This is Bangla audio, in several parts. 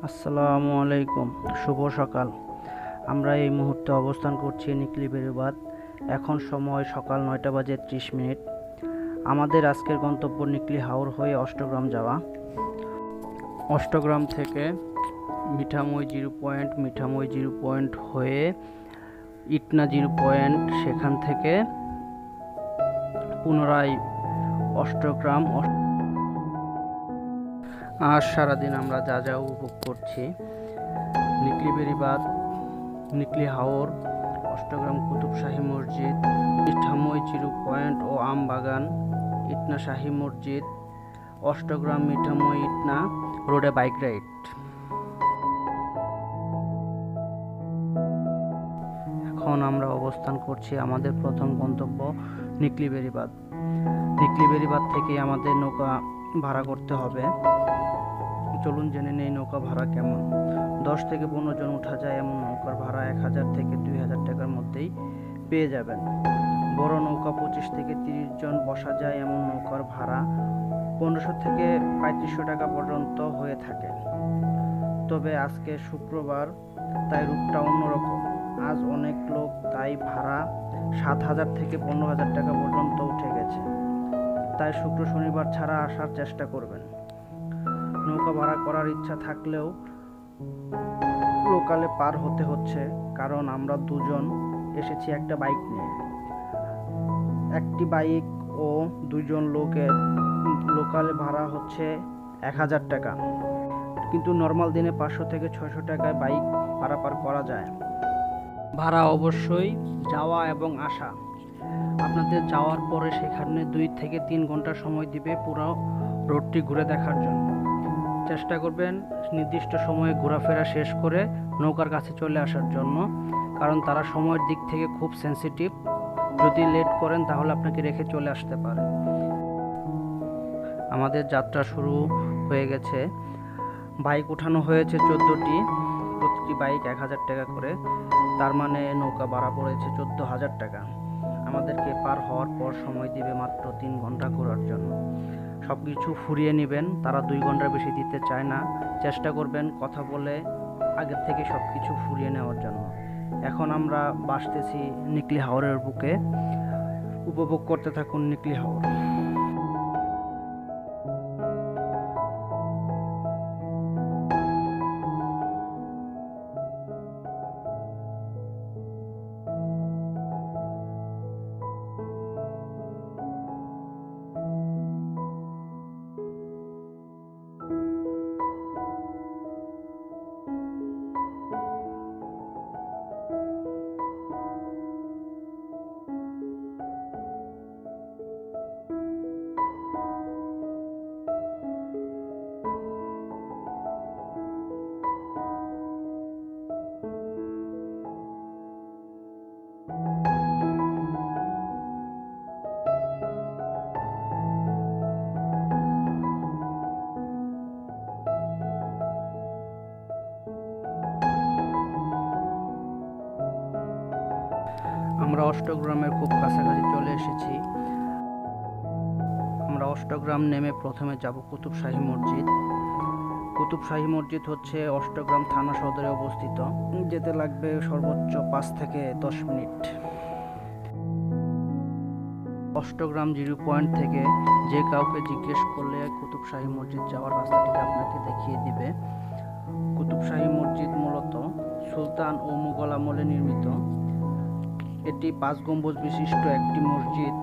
আসসালামু আলাইকুম, শুভ সকাল। আমরা এই মুহূর্তে অবস্থান করছি নিকলি বেড়িবাঁধ। এখন সময় সকাল 9:30। আমাদের আজকের গন্তব্য নিকলি হাওর হয়ে অষ্টগ্রাম যাওয়া। অষ্টগ্রাম থেকে মিঠামই জিরো পয়েন্ট হয়ে ইটনা জিরো পয়েন্ট, সেখান থেকে পুনরায় অষ্টগ্রাম। আজ সারাদিন আমরা যা যা উপভোগ করছি: নিকলি বেড়িবাঁধ, নিকলি হাওর, অষ্টগ্রাম কুতুব শাহী মসজিদ, মিঠামই জিরো পয়েন্ট ও আম বাগান, ইটনা শাহী মসজিদ, অষ্টগ্রাম মিঠামই ইটনা রোডে বাইক রাইড। এখন আমরা অবস্থান করছি আমাদের প্রথম গন্তব্য নিকলি বেড়িবাঁধ। নিকলি বেড়িবাঁধ থেকে আমাদের নৌকা ভাড়া করতে হবে। চলুন জেনে নেই নৌকা ভাড়া কেমন। 10 থেকে 15 জন উঠা যায় এমন নৌকার ভাড়া 1000 থেকে 2000 টাকার মধ্যেই পেয়ে যাবেন। বড় নৌকা 25 থেকে 30 জন বসা যায় এমন নৌকার ভাড়া 1500 থেকে 3500 টাকা পর্যন্ত হয়ে থাকে। তবে আজকে শুক্রবার, তাই রূপটা অন্যরকম। আজ অনেক লোক, তাই ভাড়া 7000 থেকে 15000 টাকা পর্যন্ত উঠে গেছে। তাই শুক্র শনিবার ছাড়া আসার চেষ্টা করবেন। নৌকা ভাড়া করার ইচ্ছা থাকলেও লোকালে পার হতে হচ্ছে, কারণ আমরা দুজন এসেছি একটা বাইক নিয়ে। একটি বাইক ও 2 জন লোকের লোকালে ভাড়া হচ্ছে 1000 টাকা, কিন্তু নর্মাল দিনে 500 থেকে 600 টাকায় বাইক পারাপার করা যায়। ভাড়া অবশ্যই যাওয়া এবং আসা। আপনাদের যাওয়ার পরে সেখানে 2 থেকে 3 ঘন্টা সময় দিবে পুরো রোডটি ঘুরে দেখার জন্য। চেষ্টা করবেন নির্দিষ্ট সময়ে ঘোরাফেরা শেষ করে নৌকার কাছে চলে আসার জন্য, কারণ তারা সময়ের দিক থেকে খুব সেন্সিটিভ। যদি লেট করেন তাহলে আপনাকে রেখে চলে আসতে পারে। আমাদের যাত্রা শুরু হয়ে গেছে। বাইক উঠানো হয়েছে 14টি, প্রতিটি বাইক 1000 টাকা করে। তার মানে নৌকা ভাড়া পড়েছে 14000 টাকা। আমাদেরকে পার হওয়ার পর সময় দিবে মাত্র 3 ঘন্টা ঘোরার জন্য। সব কিছু ফুরিয়ে নেবেন। তারা 2 ঘন্টার বেশি দিতে চায় না। চেষ্টা করবেন কথা বলে আগের থেকে সব কিছু ফুরিয়ে নেওয়ার জন্য। এখন আমরা বাসতেছি নিকলি হাওরের বুকে। উপভোগ করতে থাকুন নিকলি হাওর। আমরা অষ্টগ্রামের খুব কাছাকাছি চলে এসেছি। আমরা অষ্টগ্রাম নেমে প্রথমে যাব কুতুব শাহী মসজিদ। কুতুব শাহী মসজিদ হচ্ছে অষ্টগ্রাম থানা সদরে অবস্থিত। যেতে লাগবে সর্বোচ্চ 5 থেকে 10 মিনিট। অষ্টগ্রাম জিরো পয়েন্ট থেকে যে কাউকে জিজ্ঞেস করলে কুতুব শাহী মসজিদ যাওয়ার রাস্তাটি আপনাকে দেখিয়ে দিবে। কুতুব শাহী মসজিদ মূলত সুলতান ও মুঘল আমলে নির্মিত। এটি 5 গম্বুজ বিশিষ্ট একটি মসজিদ।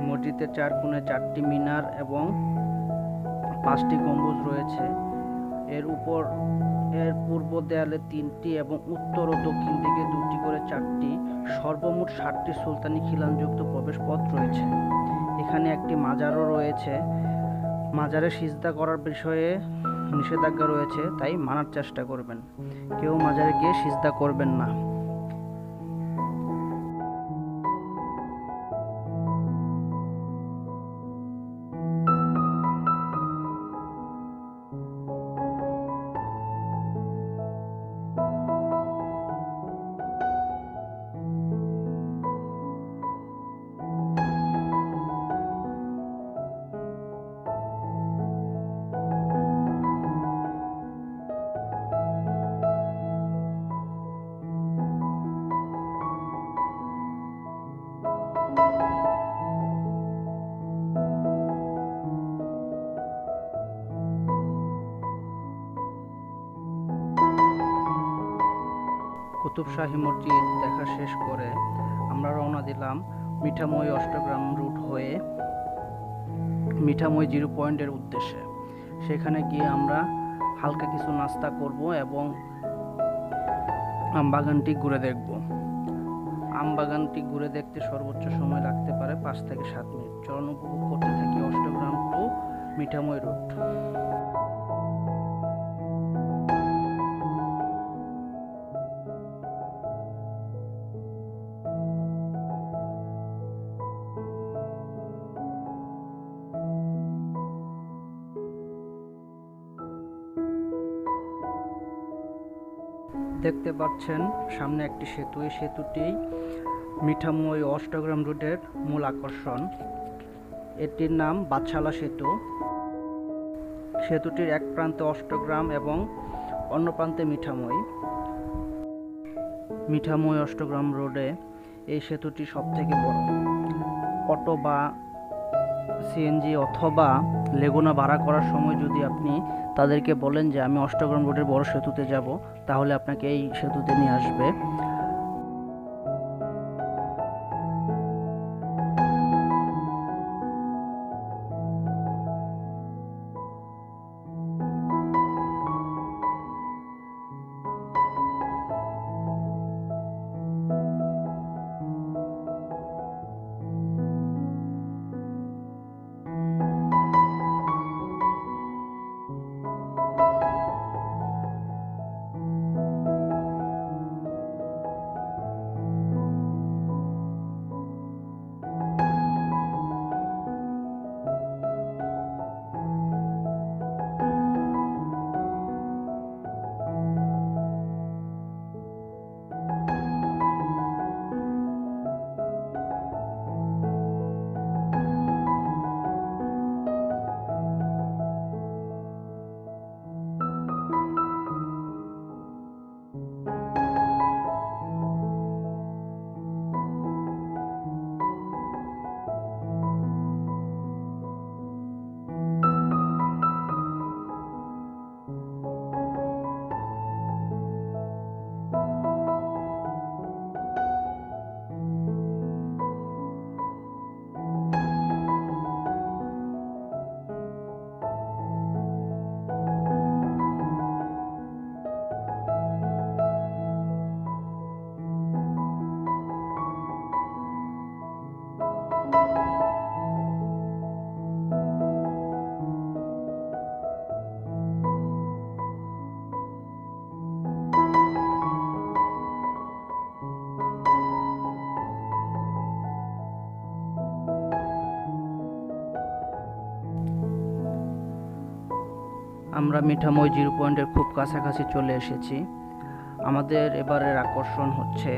মসজিদের 4 কোণে 4টি মিনার এবং 5টি গম্বুজ রয়েছে। এর পূর্ব দেয়ালে 3টি এবং উত্তর ও দক্ষিণ দিকে 2টি করে 4টি, সর্বমোট 7টি সুলতানি খিলানযুক্ত প্রবেশ পথ রয়েছে। এখানে একটি মাজারও রয়েছে। মাজারে সিজদা করার বিষয়ে নিষেধাজ্ঞা রয়েছে, তাই মানার চেষ্টা করবেন। কেউ মাজারে গিয়ে সিজদা করবেন না। কুতুব শাহী মসজিদ দেখা শেষ করে আমরা রওনা দিলাম মিঠামই অষ্টগ্রাম রুট হয়ে মিঠামই 0 পয়েন্টের উদ্দেশ্যে। সেখানে গিয়ে আমরা হালকা কিছু নাস্তা করব এবং আমবাগানটি ঘুরে দেখব। আমবাগানটি ঘুরে দেখতে সর্বোচ্চ সময় লাগতে পারে 5 থেকে 7 মিনিট। চলন উপভোগ করতে থাকি অষ্টগ্রাম টু মিঠামই রুট। দেখতে পাচ্ছেন সামনে একটি সেতু, এই সেতুটি মিঠামই অষ্টগ্রাম রুটের মূল আকর্ষণ। এটির নাম বাদশালা সেতু। সেতুটির এক প্রান্তে অষ্টগ্রাম এবং অন্য প্রান্তে মিঠামই অষ্টগ্রাম রোডে এই সেতুটি সবথেকে বড়। অটো বা সিএনজি অথবা লেগুনা ভাড়া করার সময় যদি আপনি তাদেরকে বলেন যে আমি অষ্টগ্রাম রোডের বড় সেতুতে যাব, তাহলে আপনাকে এই সেতুতে নিয়ে আসবে। আমরা মিঠামই 0 পয়েন্টের খুব কাছাকাছি চলে এসেছি। আমাদের এবারের আকর্ষণ হচ্ছে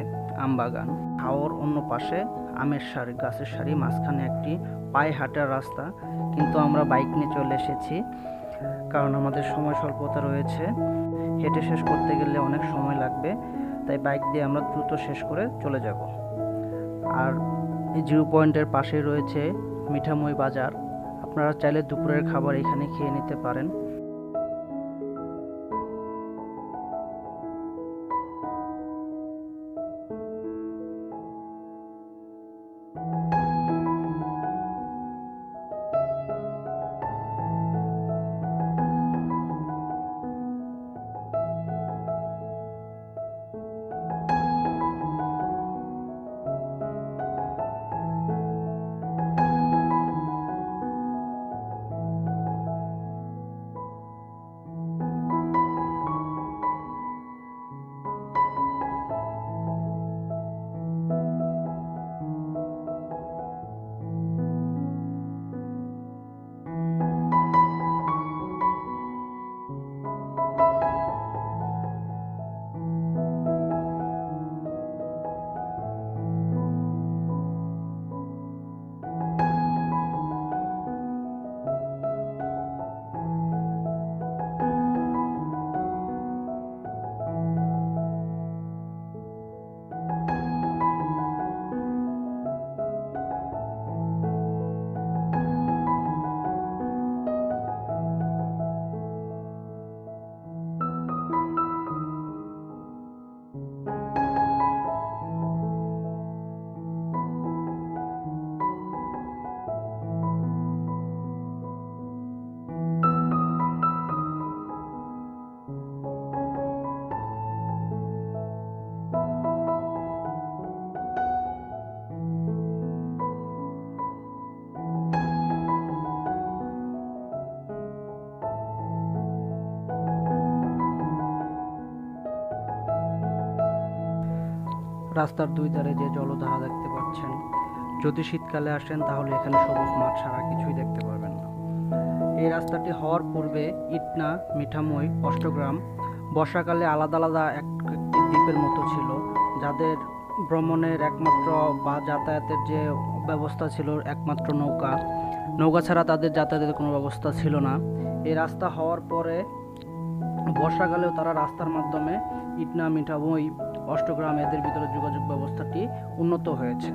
আমবাগান। হাওর অন্য পাশে আমের সারি, গাছের সারি, মাঝখানে একটি পায়ে হাঁটার রাস্তা। কিন্তু আমরা বাইক নিয়ে চলে এসেছি কারণ আমাদের সময় স্বল্পতা রয়েছে। হেঁটে শেষ করতে গেলে অনেক সময় লাগবে, তাই বাইক দিয়ে আমরা দ্রুত শেষ করে চলে যাব। আর এই 0 পয়েন্টের পাশেই রয়েছে মিঠামই বাজার। আপনারা চাইলে দুপুরের খাবার এখানে খেয়ে নিতে পারেন। রাস্তার দুই ধারে যে জলধারা দেখতে পাচ্ছেন, যদি শীতকালে আসেন তাহলে এখানে সবুজ মাঠ ছাড়া কিছুই দেখতে পারবেন না। এই রাস্তাটি হওয়ার পূর্বে ইটনা, মিঠামই, অষ্টগ্রাম বর্ষাকালে আলাদা আলাদা একটি দ্বীপের মতো ছিল, যাদের ভ্রমণের একমাত্র বা যাতায়াতের যে ব্যবস্থা ছিল একমাত্র নৌকা ছাড়া তাদের যাতায়াতের কোনো ব্যবস্থা ছিল না। এই রাস্তা হওয়ার পরে বর্ষাকালেও তারা রাস্তার মাধ্যমে ইটনা, মিঠামই, অষ্টগ্রাম এদের ভিতরে যোগাযোগ ব্যবস্থাটি উন্নত হয়েছে।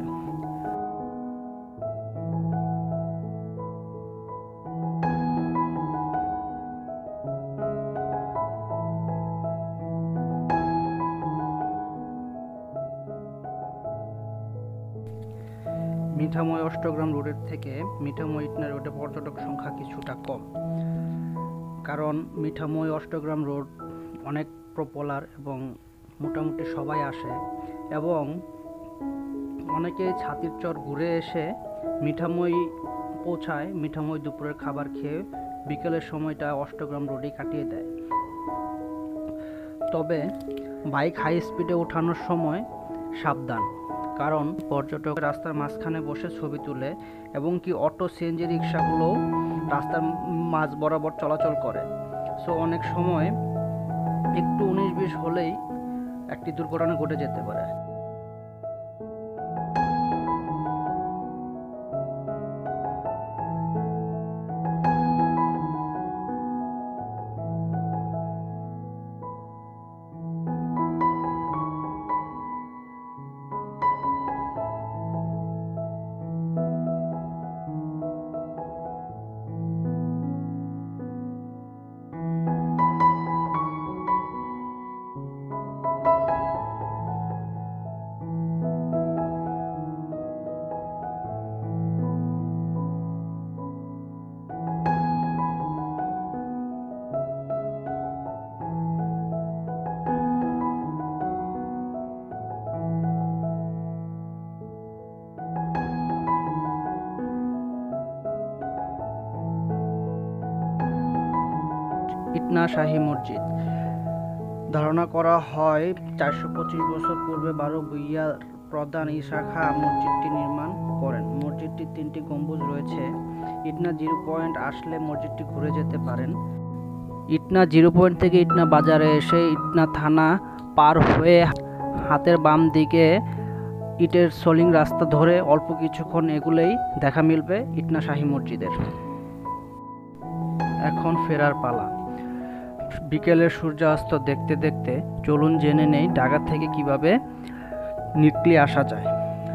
মিঠামই অষ্টগ্রাম রোডের থেকে মিঠামই ইটনা রোডে পর্যটক সংখ্যা কিছুটা কম, কারণ মিঠামই অষ্টগ্রাম রোড অনেক পপুলার এবং মোটামুটি সবাই আসে, এবং অনেকে ছাতির চর ঘুরে এসে মিঠামই পৌঁছায়, মিঠামই দুপুরের খাবার খেয়ে বিকেলের সময়টা অষ্টগ্রাম রোডেই কাটিয়ে দেয়। তবে বাইক হাই স্পিডে ওঠানোর সময় সাবধান, কারণ পর্যটক রাস্তার মাঝখানে বসে ছবি তুলে, এবং কি অটো, সিএনজি রিক্সাগুলোও রাস্তার মাঝ বরাবর চলাচল করে। সো অনেক সময় একটু 19-20 হলেই একটি দুর্ঘটনা ঘটে যেতে পারে। ইটনা শাহী মসজিদ। ধারণা করা হয় 425 বছর পূর্বে 12 ভূঁইয়ার প্রধান ঈসা খাঁ মসজিদটি নির্মাণ করেন। মসজিদটির 3টি গম্বুজ রয়েছে। ইটনা জিরো পয়েন্ট আসলে মসজিদটি ঘুরে যেতে পারেন। ইটনা জিরো পয়েন্ট থেকে ইটনা বাজারে এসে ইটনা থানা পার হয়ে হাতের বাম দিকে ইটের সোলিং রাস্তা ধরে অল্প কিছুক্ষণ এগুলেই দেখা মিলবে ইটনা শাহী মসজিদের। এখন ফেরার পালা। বিকেলের সূর্যাস্ত দেখতে দেখতে চলুন জেনে নেই ঢাকা থেকে কিভাবে নিকলি আসা যায়।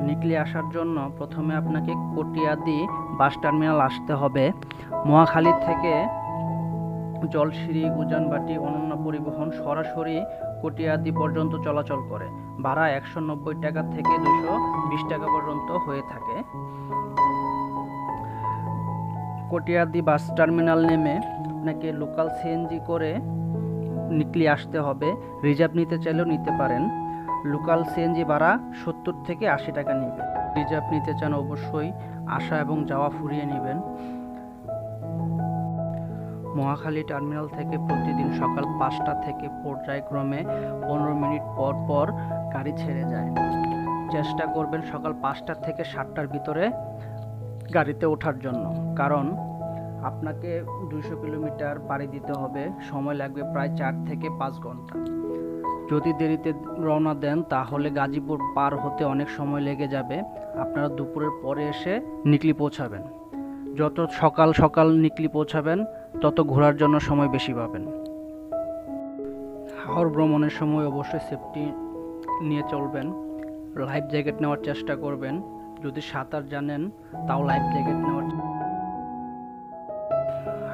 নিকলি আসার জন্য প্রথমে আপনাকে কটিয়াদি বাস টার্মিনাল আসতে হবে। মহাখালী থেকে জলসিঁড়ি, উজানবাটি, অনন্য পরিবহন সরাসরি কটিয়াদি পর্যন্ত চলাচল করে। ভাড়া 190 টাকা থেকে 220 টাকা পর্যন্ত হয়ে থাকে। কটিয়াদি বাস টার্মিনাল নেমে আপনাকে লোকাল সিএনজি করে নিকলি আসতে হবে। রিজার্ভ নিতে চাইলেও নিতে পারেন। লোকাল সিএনজি ভাড়া 70 থেকে 80 টাকা নেবে। রিজার্ভ নিতে চান অবশ্যই আসা এবং যাওয়া ফুরিয়ে নেবেন। মহাখালী টার্মিনাল থেকে প্রতিদিন সকাল 5টা থেকে পর্যায়ক্রমে 15 মিনিট পর পর গাড়ি ছেড়ে যায়। চেষ্টা করবেন সকাল 5টা থেকে 7টার ভিতরে গাড়িতে ওঠার জন্য, কারণ আপনাকে 200 কিলোমিটার পাড়ি দিতে হবে। সময় লাগবে প্রায় 4 থেকে 5 ঘন্টা। যদি দেরিতে রওনা দেন তাহলে গাজীপুর পার হতে অনেক সময় লেগে যাবে। আপনারা দুপুরের পরে এসে নিকলি পৌঁছাবেন। যত সকাল সকাল নিকলি পৌঁছাবেন তত ঘোরার জন্য সময় বেশি পাবেন। হাওর ভ্রমণের সময় অবশ্যই সেফটি নিয়ে চলবেন। লাইফ জ্যাকেট নেওয়ার চেষ্টা করবেন। যদি সাঁতার জানেন তাও লাইফ জ্যাকেট নেওয়ার।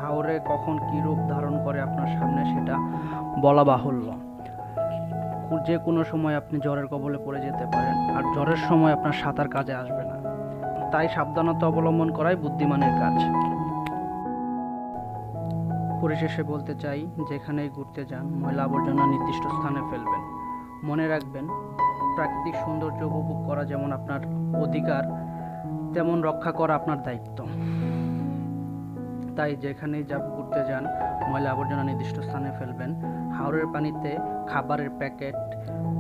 হাওরে কখন কী রূপ ধারণ করে আপনার সামনে সেটা বলা বাহুল্য। যে কোনো সময় আপনি জ্বরের কবলে পড়ে যেতে পারেন, আর জ্বরের সময় আপনার সাঁতার কাজে আসবে না। তাই সাবধানতা অবলম্বন করাই বুদ্ধিমানের কাজ। পরিশেষে বলতে চাই, যেখানেই ঘুরতে যান ময়লা আবর্জনা নির্দিষ্ট স্থানে ফেলবেন। মনে রাখবেন, প্রাকৃতিক সৌন্দর্য উপভোগ করা যেমন আপনার অধিকার, তেমন রক্ষা করা আপনার দায়িত্ব। তাই যেখানেই ঘুরতে যান ময়লা আবর্জনা নির্দিষ্ট স্থানে ফেলবেন। হাওড়ে সাগরের পানিতে খাবারের প্যাকেট,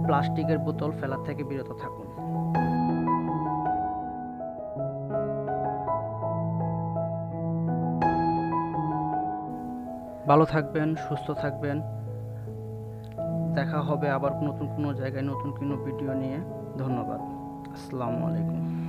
প্লাস্টিকের বোতল ফেলা থেকে বিরত থাকুন। ভালো থাকবেন, সুস্থ থাকবেন। দেখা হবে আবার নতুন কোনো জায়গায় নতুন কোনো ভিডিও নিয়ে। ধন্যবাদ। আসসালামু আলাইকুম।